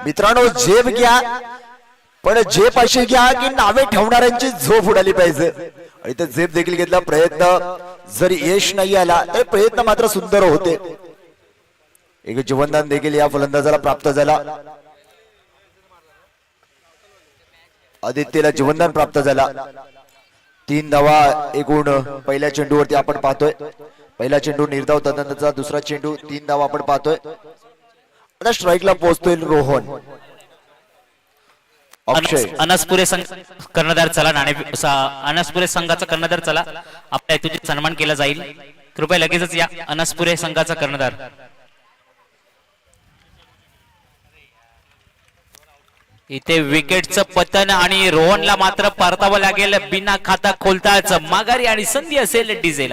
मित्रांनो झेप घ्या, पण झेप अशी घ्या की नावे ठेवणाऱ्यांची झोप उडाली पाहिजे. आणि ते झेप देखील घेतला. प्रयत्न जरी यश नाही आला तरी प्रयत्न मात्र सुंदर होते. एक जीवनदान देखील या फलंदाजाला प्राप्त झाला. आदित्यला जीवनदान प्राप्त झाला. 3 धावा एकूण पहिल्या चेंडूवरती आपण पाहतोय. पहिला चेंडू निर्धाव, त्यानंतरचा दुसरा चेंडू 3 धावा आपण पाहतोय. आता स्ट्राईकला पोहोचतोय रोहन. अक्षय अनसपुरे कर्णधार चला नाणे अनसपुरे संघाचा कर्णधार चला, आपल्या इथून सन्मान केला जाईल. कृपया लगेचच या अनसपुरे संघाचा कर्णधार. इथे विकेटचं पतन आणि रोहनला मात्र परतावं लागेल बिना खाता खोलताच. माघारी आणि संधी असेल डिझेल.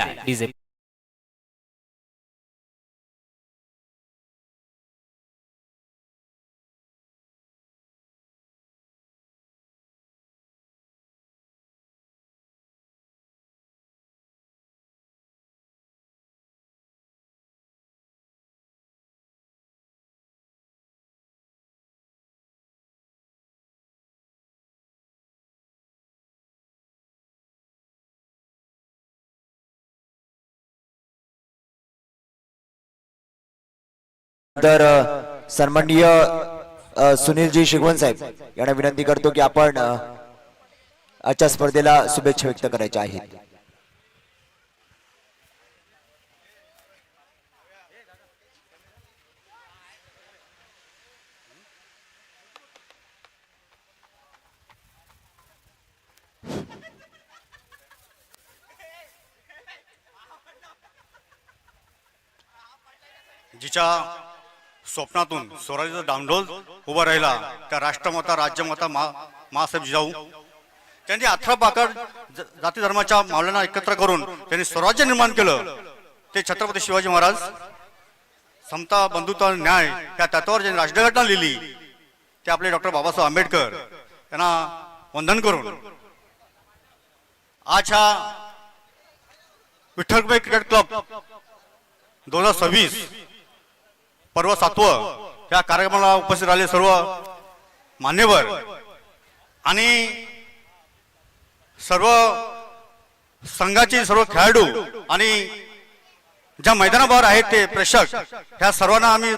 तर सन्माननीय सुनीलजी शिगवण साहेब यांना विनंती करतो की आपण आजच्या स्पर्धेला शुभेच्छा व्यक्त करायच्या आहेत. जिच्या स्वप्नातून स्वराज्याचा डांडोल उभा राहिला त्या राष्ट्रमाता राज्यमाता मासाहेब जिजाऊ त्यांनी 18 पाकड जाती धर्माच्या मावळ्यांना एकत्र करून त्यांनी स्वराज्य निर्माण केलं. ते छत्रपती शिवाजी महाराज समता बंधुता न्याय या तत्वावर ज्यांनी राष्ट्रघटना लिहिली ते आपले डॉक्टर बाबासाहेब आंबेडकर यांना वंदन करून आज हा विठ्ठलबाई क्रिकेट क्लब 2026 पर्व 7वं या कार्यक्रमाला उपस्थित राहिले सर्व मान्यवर आणि सर्व संघाचे सर्व खेळाडू आणि ज्या मैदानावर आहेत ते प्रेक्षक ह्या सर्वांना आम्ही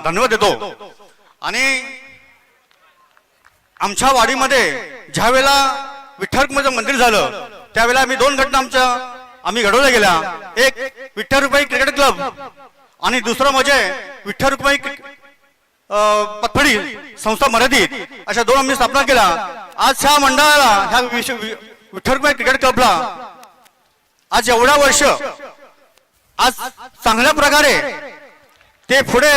धन्यवाद देतो. आणि आमच्या वाडीमध्ये ज्या वेळेला विठ्ठल मंदिर झालं त्यावेळेला आम्ही 2 घटना आम्ही घडवल्या गेल्या. एक विठ्ठल रुक्माई क्रिकेट क्लब आणि दुसरं म्हणजे विठ्ठल रुक्माई पतफडी संस्था मर्यादित अशा 2 आम्ही स्थापना केल्या. आज ह्या मंडळाला ह्या विठ्ठल रुक्माई क्रिकेट क्लबला आज एवढा वर्ष आज चांगल्या प्रकारे ते पुढे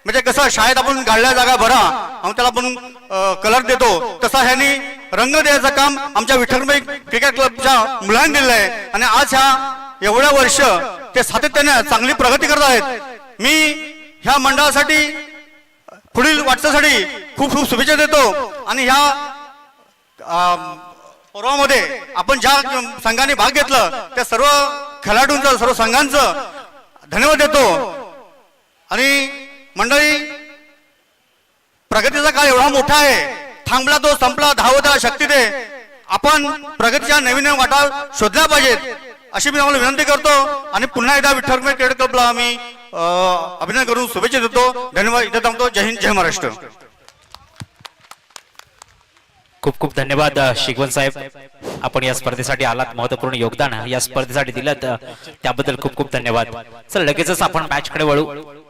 म्हणजे कसं शाळेत आपण गाळल्या जागा भरा आणि त्याला आपण कलर देतो तसा ह्यांनी रंग द्यायचं काम आमच्या विठ्ठलबाई क्रिकेट क्लबच्या मुलांनी दिलेलं आहे. आणि आज ह्या एवढ्या वर्ष ते सातत्याने चांगली प्रगती करत आहेत. मी ह्या मंडळासाठी पुढील वाटचालीसाठी खूप खूप शुभेच्छा देतो. आणि ह्या पर्वामध्ये आपण ज्या संघाने भाग घेतला त्या सर्व खेळाडूंचं सर्व संघांचं धन्यवाद देतो. आणि मंडळी प्रगतीचा काळ एवढा मोठा आहे, थांबला तो संपला, धावता शक्ती दे. आपण प्रगतीच्या नवीन वाटा शोधल्या पाहिजेत अशी मी आम्हाला विनंती करतो. आणि पुन्हा एकदा विठ्ठल क्रिकेट क्लबला आम्ही अभिनंदन करून शुभेच्छा देतो. धन्यवाद. इथे थांबतो. जय हिंद, जय महाराष्ट्र. खूप खूप धन्यवाद शिगवण साहेब, आपण या स्पर्धेसाठी आलात, महत्वपूर्ण योगदान या स्पर्धेसाठी दिलं त्याबद्दल खूप खूप धन्यवाद. चल लगेचच आपण मॅच कडे वळू.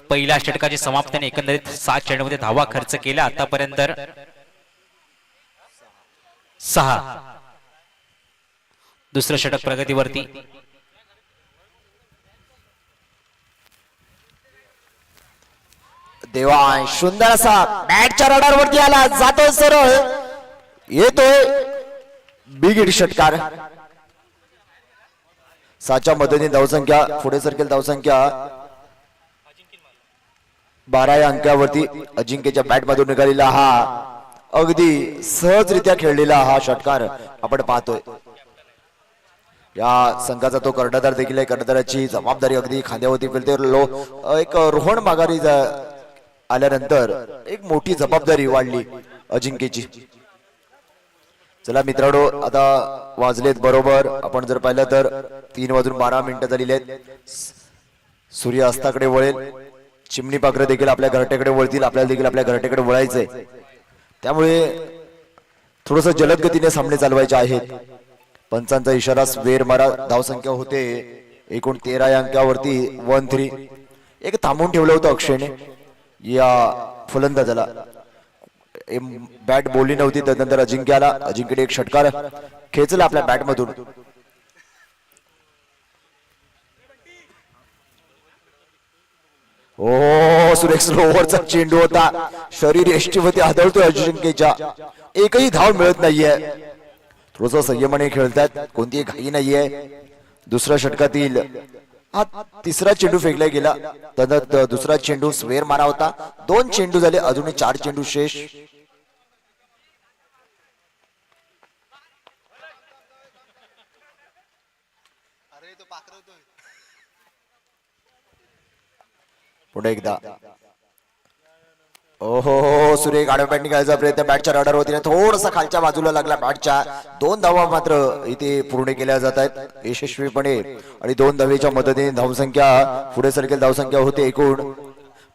पहिल्या षटकाची समाप्तीने एकंदरीत 7 चेंडूमध्ये धावा खर्च केला आतापर्यंत 6. दुसरं षटक प्रगतीवरती. देवा सुंदर असा बॅटच्या रडारवरती आला, जातोय सरळ, येतोय बिग हिट षटकार. 6च्या मदतीने धावसंख्या पुढे सरकेल. धावसंख्या 12 या अंकावरती. अजिंक्यच्या बॅट मधून निघालेला हा अगदी सहजरित्या खेळलेला हा षटकार आपण पाहतोय. या संघाचा तो कर्णधार देखील आहे. कर्णधाराची जबाबदारी अगदी खांद्यावरती पेलते. एक रोहन माघारी आल्यानंतर एक मोठी जबाबदारी वाढली अजिंक्यची. चला मित्रांनो, आता वाजलेत बरोबर, आपण जर पाहिलं तर 3:12 झालेले आहेत. सूर्य अस्ताकडे वळेल, चिमणी पाखरं देखील आपल्या घरट्याकडे वळतील, आपल्याला देखील आपल्या घरट्याकडे वळायचंय. त्यामुळे थोडस जलद गतीने सामने चालवायचे आहेत. पंचांचा इशारा स्वेर मारा. धावसंख्या होते एकूण 13 या अंकावरती 1-3. एक थांबून ठेवलं होतं अक्षयने या फलंदाजाला. बॅट बोलली नव्हती, त्यानंतर अजिंक्यने एक षटकार खेचला आपल्या बॅट मधून. ओ सुरेख स्लोवरचा चेंडू होता, शरीर यष्टीवरती आदळतोय अजिंक्यच्या. एकही धाव मिळत नाहीये. थोडस संयमाने खेळतात, कोणतीही घाई नाहीये. दुसऱ्या षटकातील हा तिसरा चेंडू फेकला गेला. त्यानंतर दुसरा चेंडू स्वेर मारा होता. 2 चेंडू झाले, अजूनही 4 चेंडू शेष. पुढे एकदा ओहो सुरेख आडव्या बॅट निघायचा प्रयत्न, बॅटच्या रडार होती, थोडसा खालच्या बाजूला लागला बॅटच्या. 2 धावा मात्र इथे पूर्ण केल्या जात आहेत यशस्वीपणे. आणि 2 धावेच्या मदतीने धावसंख्या पुढे सरकेल. धावसंख्या होते एकूण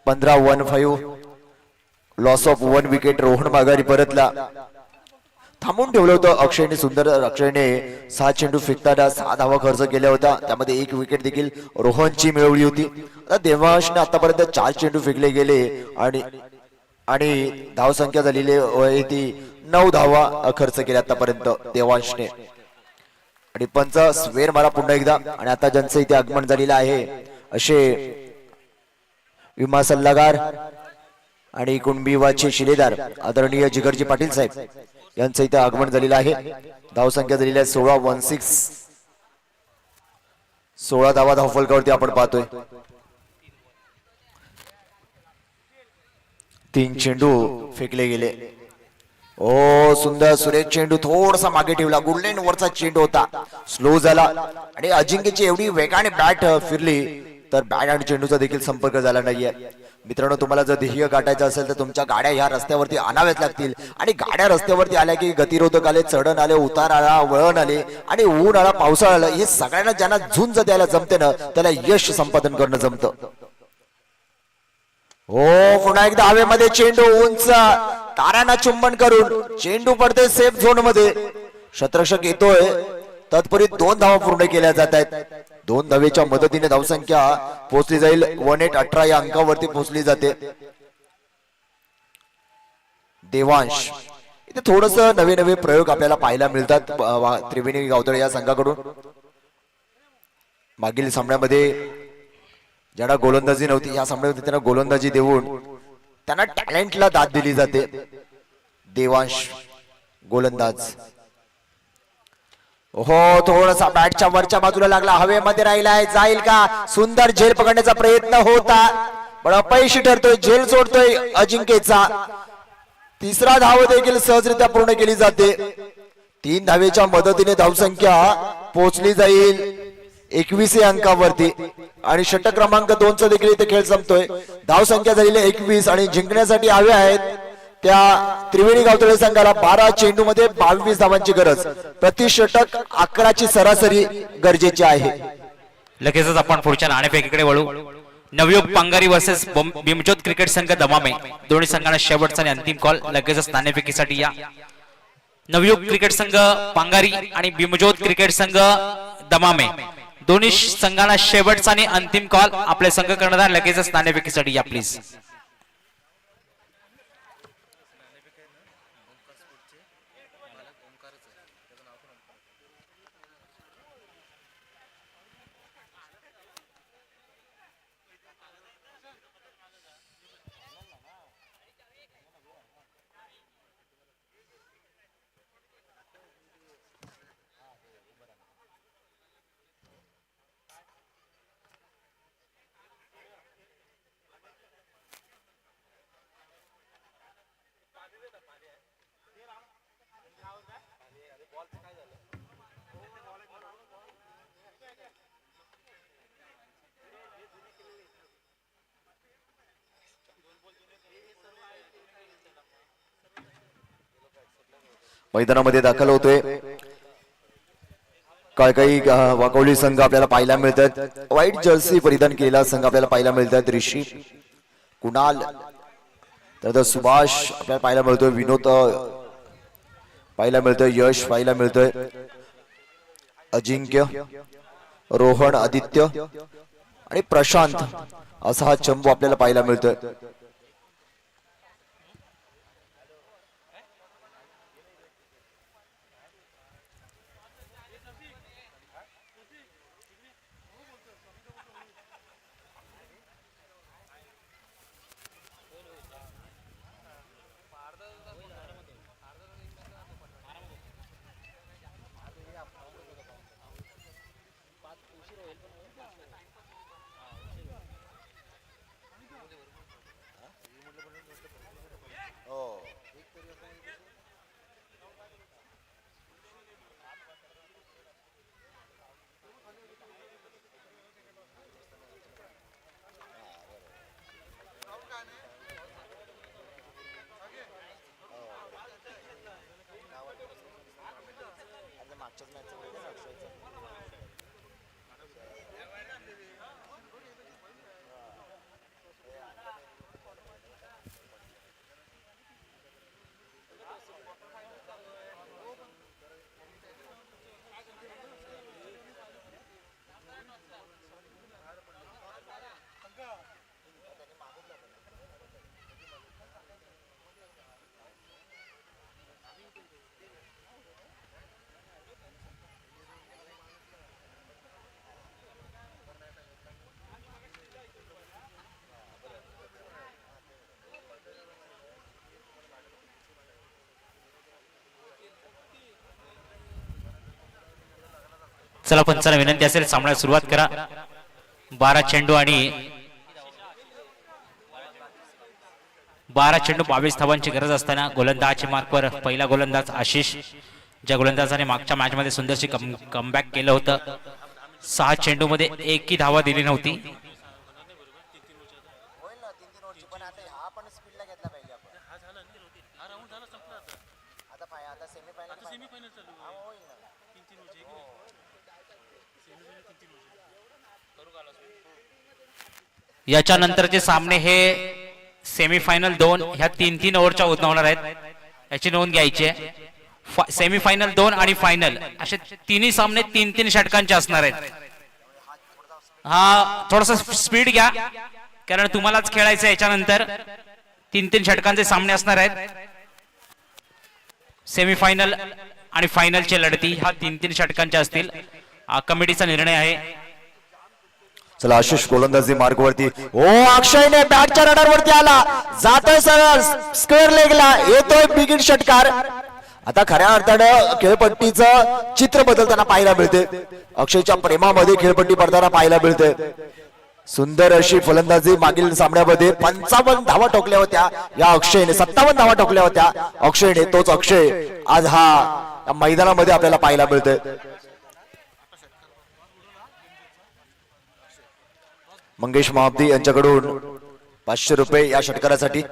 15-15. Loss of 1 wicket. रोहन माघारी परतला. थांबून ठेवलं होतं अक्षयने सुंदर. अक्षयने 6 चेंडू फेकताना 6 धावा खर्च केल्या होत्या, त्यामध्ये 1 विकेट देखील रोहनची मिळवली होती. आता देवांशने आतापर्यंत 4 चेंडू फेकले गेले आणि धावसंख्या झालेली ती 9 धावा खर्च केल्या आतापर्यंत देवांशने. आणि पंच स्वेर मारा पुन्हा एकदा. आणि आता ज्यांचं इथे आगमन झालेलं आहे असे विमा सल्लागार आणि कुणबीवाचे शिलेदार आदरणीय जिगरजी पाटील साहेब यांचं इथे आगमन झालेलं आहे. धावसंख्या झालेली आहे 16-16. 16 धावा धावफलकावरती आपण पाहतोय. 3 चेंडू फेकले गेले. ओ सुंदर सुरेख चेंडू थोडासा मागे ठेवला. गुडलेन वरचा चेंडू होता, स्लो झाला. आणि अजिंक्यची एवढी वेगाने बॅट फिरली तर बॅट आणि चेंडूचा देखील संपर्क झाला नाहीये. मित्रांनो, तुम्हाला जर ध्येय गाठायचं असेल तर तुमच्या गाड्या ह्या रस्त्यावरती आणाव्याच लागतील. आणि गाड्या रस्त्यावरती आल्या की गतिरोधक आले, चढण आले, उतार आला, वळण आले आणि ऊन आला, पावसाळा आला, हे सगळ्यांना ज्यांना झुंज द्यायला जमते ना त्याला यश संपादन करणं जमतं. हो पुन्हा एकदा हवेमध्ये चेंडू उंच, तारांना चुंबन करून चेंडू पडते सेफ झोन मध्ये. शतरक्षक येतोय, तत्परी 2 धावा पूर्ण केल्या जात आहेत. 2 धावेच्या मदतीने धावसंख्या पोहोचली जाईल 18 या अंकावरती पोहोचली जाते. देवांश इथे थोडस नवे नवे प्रयोग आपल्याला पाहायला मिळतात त्रिवेणी गावतळे या संघाकडून. मागील सामन्यामध्ये ज्यांना गोलंदाजी नव्हती या सामन्यामध्ये त्यांना गोलंदाजी देऊन त्यांना टॅलेंटला दाद दिली जाते. देवांश गोलंदाज. हो थोडासा बॅटच्या वरच्या बाजूला लागला, हवेमध्ये राहिलाय, जाईल का? सुंदर झेल पकडण्याचा प्रयत्न होता पण अपयशी ठरतोय. झेल सोडतोय अजिंक्यचा. 3रा धाव देखील सहजरित्या पूर्ण केली जाते. 3 धावेच्या मदतीने धावसंख्या पोहोचली जाईल 21 अंकावरती. आणि षटक क्रमांक 2चा देखील इथे खेळ संपतोय. धावसंख्या झालेली 21 आणि जिंकण्यासाठी हवे आहेत त्या त्रिवेणी गावतळे संघाला 12 चेंडू मध्ये 22 धावांची गरज. प्रति षटक 11ची सरासरी गरजेची आहे. लगेचच आपण पुढच्या नाणेफेकीकडे वळू. नवयुग पांगारी वर्सेस भीमज्योत क्रिकेट संघ दमामे. दोन्ही संघांना शेवटचा आणि अंतिम कॉल. लगेचच नाणेफेकीसाठी या. नवयुग क्रिकेट संघ पांगारी आणि भीमज्योत क्रिकेट संघ दमामे दोन्ही संघांना शेवटचा आणि अंतिम कॉल. आपले संघ कर्णधार लगेचच नाणेफेकीसाठी या प्लीज. मैदानामध्ये दाखल होतोय. काही वाकवली संघ आपल्याला पाहायला मिळतात. व्हाईट जर्सी परिधान केलेला संघ आपल्याला पाहायला मिळतात. ऋषी, कुणाल, तर सुभाष आपल्याला पाहायला मिळतोय. विनोद पाहायला मिळतोय. यश पाहायला मिळतोय. अजिंक्य, रोहन, आदित्य आणि प्रशांत असा हा चंबू आपल्याला पाहायला मिळतोय. चला पंचांना विनंती असेल सामन्याला सुरुवात करा. 12 चेंडू आणि 22 धावांची गरज असताना गोलंदाज मार्कवर पहिला गोलंदाज आशिष, ज्या गोलंदाजाने मागच्या मॅच मध्ये सुंदरशी कमबॅक केलं होतं. 6 चेंडू मध्ये एकही धावा दिली नव्हती. याच्यानंतरचे सामने हे सेमीफायनल 2 ह्या 3-3 ओव्हरच्या होणार आहेत, याची नोंद घ्यायची आहे. सेमीफायनल 2 आणि फायनल असे तिन्ही सामने 3-3 षटकांचे असणार आहेत. हा थोडासा स्पीड घ्या कारण तुम्हालाच खेळायचं. याच्यानंतर 3-3 षटकांचे सामने असणार आहेत. सेमीफायनल आणि फायनलची लढती ह्या 3-3 षटकांच्या असतील. कमिटीचा निर्णय आहे. चला आशिष गोलंदाजी मार्ग वरती. ओ अक्षयने बॅटच्या रडार वरती आला, जातोय सरळ स्क्वेअर लेगला, येतोय बिगिन षटकार. आता खऱ्या अर्थानं खेळपट्टीचं चित्र बदलताना पाहायला मिळते. अक्षयच्या प्रेमामध्ये खेळपट्टी पडताना पाहायला मिळते. सुंदर अशी फलंदाजी मागील सामन्यामध्ये 55 धावा ठोकल्या होत्या या अक्षयने, 57 धावा ठोकल्या होत्या अक्षयने. तोच अक्षय आज हा मैदानामध्ये आपल्याला पाहायला मिळतोय. मंगेश महाब्दी यांच्याकडून 500 रुपये या षटकारासाठी.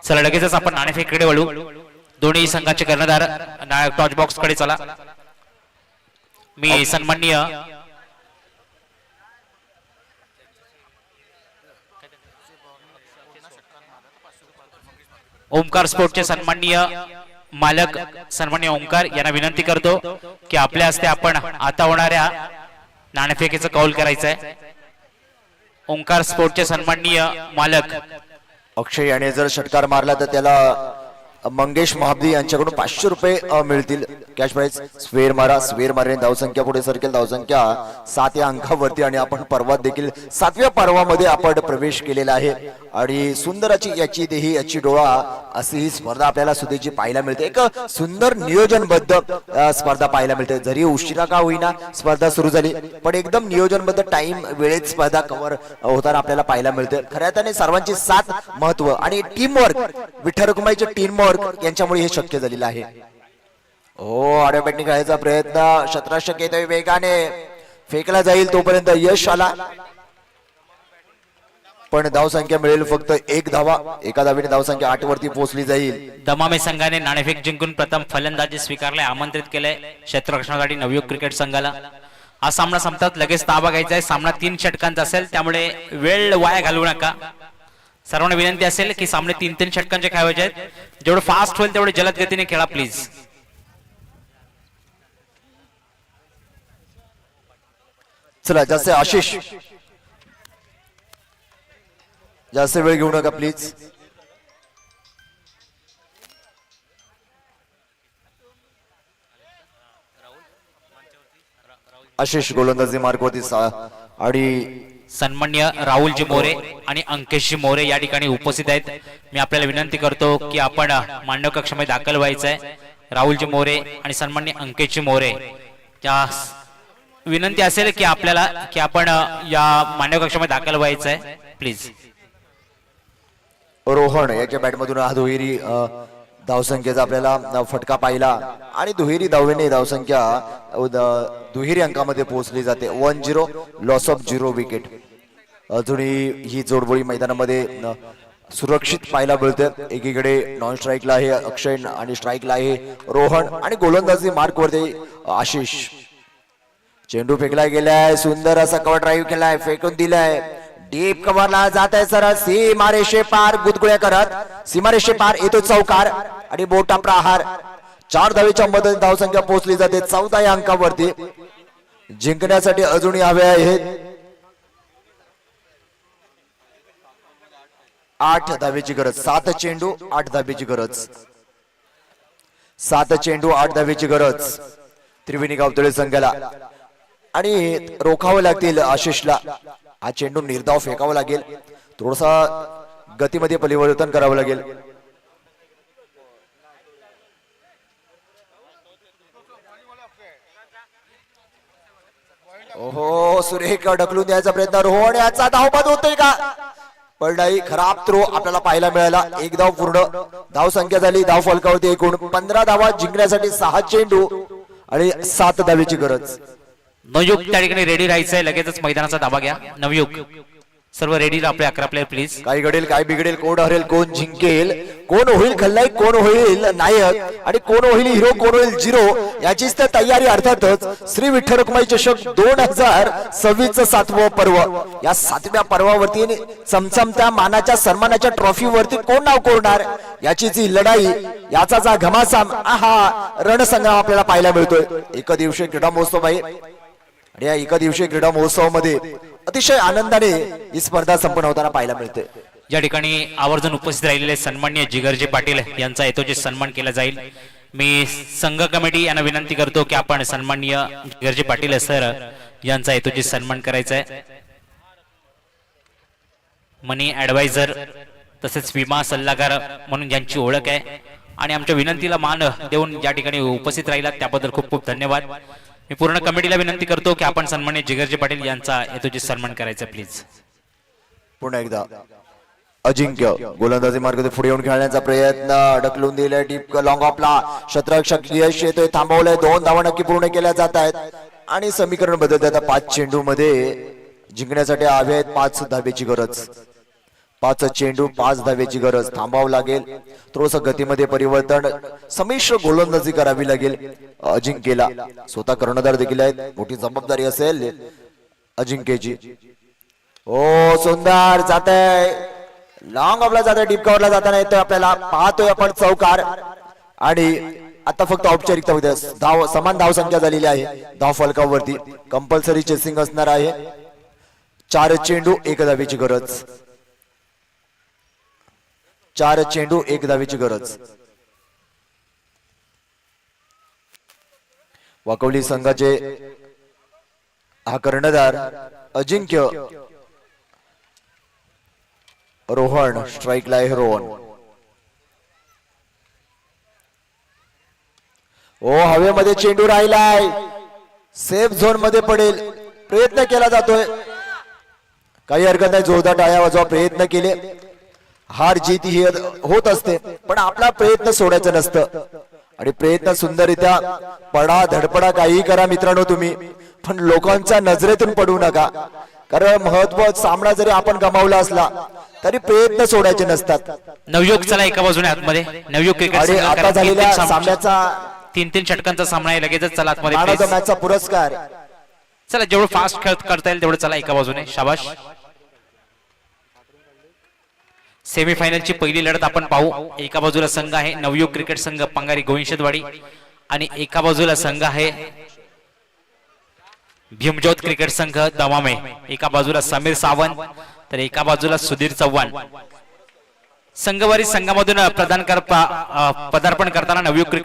चला लगेचच आपण नाणेफेकीकडे वळू. दोन्ही संघाचे कर्णधार नायक टॉच बॉक्स कडे चला. मी सन्माननीय ओमकार स्पोर्टचे सन्माननीय मालक सन्माननीय ओमकार यांना विनंती करतो की आपल्या हस्ते आपण आता होणाऱ्या नाणेफेकीचं कौल करायचं आहे. ओंकार स्पोर्टचे सन्माननीय मालक अक्षय याने जर षटकार मारला तर त्याला मंगेश महाब्दी यांच्याकडून 500 रुपये मिळतील कॅश प्राइज. स्वेर मारा, स्वेर मारणे धावसंख्या पुढे सरकेल. धावसंख्या 7 या अंकावरती आणि आपण पर्वात देखील 7व्या पर्वामध्ये आपण प्रवेश केलेला आहे. आणि सुंदराची याची देही याची डोळा अशी ही स्पर्धा आपल्याला सुधीची पाहायला मिळते. एक सुंदर नियोजनबद्ध स्पर्धा पाहायला मिळते. जरी उशिरा का होईना स्पर्धा सुरू झाली पण एकदम नियोजनबद्ध टाइम वेळेत स्पर्धा कव्हर होताना आपल्याला पाहायला मिळते. खऱ्या अर्थाने सर्वांची साथ, महत्व आणि टीम वर्क, विठ्ठल रखुमाईचे टीम वर्क यांच्यामुळे हे शक्य झालेलं आहे. हो आडव्या बॅटने खेळायचा प्रयत्न, शतराष्ट्रक येतोय वेगाने, फेकला जाईल तोपर्यंत यश आला पण धावसंख्या मिळेल फक्त एक धावा. एका धावेने धावसंख्या 8 वरती पोहोचली जाईल. दमामे संघाने नाणेफेक जिंकून प्रथम फलंदाजी स्वीकारले, आमंत्रित केले क्षेत्ररक्षणासाठी नवयुग क्रिकेट संघाला. हा सामना संपतात लगेच ताबा घ्यायचा आहे. सामना 3 षटकांचा असेल, त्यामुळे वेळ वाया घालवू नका. सर्वांना विनंती असेल की सामने 3-3 षटकांचे खेळायचे आहेत. जेवढं फास्ट होईल तेवढे जलद गतीने खेळा प्लीज. चला जास्त आशिष जास्त वेळ घेऊ नका प्लीज. आशिष गोलंदाजी मार्कवरती आणि सन्मान्य राहुलजी मोरे आणि अंकेशजी मोरे या ठिकाणी उपस्थित आहेत. मी आपल्याला विनंती करतो की आपण मांडव कक्षामध्ये दाखल व्हायचं आहे. राहुलजी मोरे आणि सन्मान्य अंकेशजी मोरे त्या विनंती असेल की आपल्याला की आपण या मांडव कक्षामध्ये दाखल व्हायचं आहे प्लीज. रोहन याच्या बॅटमधून हा दुहेरी धावसंख्येचा आपल्याला फटका पाहिला आणि दुहेरी धावेने धावसंख्या दुहेरी अंकामध्ये पोहोचली जाते. 1-0 लॉस ऑफ 0 विकेट. अजूनही ही जोडबोळी मैदानामध्ये सुरक्षित पाहायला मिळते. एकीकडे नॉन स्ट्राईकला आहे अक्षय आणि स्ट्राईकला आहे रोहन आणि गोलंदाजी मार्कवरती आशिष. चेंडू फेकला गेलाय, सुंदर असा कव्हर ड्राईव्ह केलाय, फेकून दिलाय, डीप कव्हरला जात आहे सरळ सीमारेषे पार, गुदगुळ्या करत सीमारेषे पार येतो चौकार आणि बोटा प्रहार. 4 धावेच्या मदतीने धावसंख्या पोहोचली जाते 14 या अंकावरती. जिंकण्यासाठी अजूनही हवे आहेत 8 धावेची गरज. 7 चेंडू 8 धावेची गरज. 7 चेंडू 8 धावेची गरज त्रिवेणी गावतळे संघाला आणि रोखावं लागतील आशिषला. हा चेंडू निर्धाव फेकावा लागेल, थोडासा गतीमध्ये परिवर्तन करावं लागेल. ओहो सुरेख ढकलून द्यायचा प्रयत्न रोहन याचा धावपद होतोय का पण नाही. खराब थ्रो आपल्याला पाहायला मिळाला. 1 धाव पूर्ण. धाव संख्या झाली धाव फलकावरती एकूण 15 धावा. जिंकण्यासाठी 6 चेंडू आणि 7 धावेची गरज. नवयुग त्या ठिकाणी रेडी राहायचंय. लगेचच मैदानाचा ताबा घ्या. नवयुग सर्व रेडी आपले 11 प्लेयर प्लीज. काय घडेल काय बिघडेल, कोण हरेल कोण जिंकेल, कोण होईल खलनायक कोण होईल नायक आणि कोण होईल हिरो कोण होईल झिरो याचीच तर तयारी. अर्थातच श्री विठ्ठल रखुमाई चषक 2026 7वं पर्व. या 7व्या पर्वावरती चमचमत्या मानाच्या सन्मानाच्या ट्रॉफीवरती कोण नाव कोरणार याची जी लढाई, याचा जा घमासाम हा रणसंग्राम आपल्याला पाहायला मिळतोय. एकदिवसीय क्रीडा महोत्सव आहे आणि या एकदिवसीय क्रीडा महोत्सवामध्ये अतिशय आनंदाने ही स्पर्धा संपन्न होताना पाहायला मिळते. या ठिकाणी आवर्जून उपस्थित राहिलेले सन्मान्य जिगरजी पाटील यांचा यथोचित सन्मान केला जाईल. मी संघ कमिटी यांना विनंती करतो की आपण सन्माननीय जिगरजी पाटील सर यांचा यथोचित सन्मान करायचा आहे. मनी ऍडवायझर तसेच विमा सल्लागार म्हणून ज्यांची ओळख आहे आणि आमच्या विनंतीला मान देऊन या ठिकाणी उपस्थित राहिला त्याबद्दल खूप खूप धन्यवाद. मी पूर्ण कमिटीला विनंती करतो की आपण सन्माननीय जिगरजी पाटील यांचा यथोचित सन्मान करायचा प्लीज. पुन्हा एकदा अजिंक्य गोलंदाजी मार्गात पुढे येऊन खेळण्याचा प्रयत्न, ढकलून दिलाय डीप लॉंग ऑफला. शतरक्षक यश येतोय, थांबवलंय. 2 धावा नक्की पूर्ण केल्या जात आहेत आणि समीकरण बदलत आता 5 चेंडू मध्ये जिंकण्यासाठी हवे आहेत 5 धावेची गरज. 5 चेंडू 5 धावेची गरज. थांबावं लागेल, थोडस गतीमध्ये परिवर्तन, संमिश्र गोलंदाजी करावी लागेल अजिंक्यला. स्वतः कर्णधार देखील आहेत, मोठी जबाबदारी असेल अजिंक्यची. ओ सुंदर जात आहे, लॉंग ऑफला जात आहे, डीप कव्हरला जाताना येतोय आपल्याला. पाहतोय आपण चौकार आणि आता फक्त औपचारिकता होते. धाव समान धाव संख्या झालेली आहे धाव फलकावरती. कंपल्सरी चेसिंग असणार आहे. 4 चेंडू 1 धावेची गरज. 4 चेंडू 1 धावेची गरज. वाकवली संघाचे हा कर्णधार अजिंक्य. रोहन स्ट्राईकला आहे. रोहन ओ हवेमध्ये चेंडू राहिलाय, सेफ झोन मध्ये पडेल, प्रयत्न केला जातोय. काही हरकत नाही, जोरदार टाळ्या वाजवा. प्रयत्न केले, हार जीत ही होत असते पण आपला प्रयत्न सोडायचं नसतं आणि प्रयत्न सुंदररित्या पडा धडपडा काही करा मित्रांनो तुम्ही, पण लोकांच्या नजरेतून पडू नका. कारण महत्वाचा सामना जरी आपण गमावला असला तरी प्रयत्न सोडायचे नसतात. नवयुग चला एका बाजूने आतमध्ये नवयुग क्रिकेट आणि संघ आता करा. झालेल्या 3-3 सामन्याचा तीन षटकांचा सामना आहे. लगेचच चला आतमध्ये मॅन ऑफ द please. मॅचचा पुरस्कार चला जेवढं फास्ट खेळ करता येईल तेवढं चला एका बाजूने. शाबाश. सेमीफायनलची पहिली लढत आपण पाहू. एका बाजूला संघ आहे नवयुग क्रिकेट संघ पंगारी गोविंदवाडी आणि एका बाजूला संघ आहे भीमज्योत क्रिकेट संघ दमामे. एका बाजूला समीर सावंत तर एका बाजूला सुधीर चव्हाण. संघवारी संघामधून पदार्पण करताना नवयुग क्रिकेट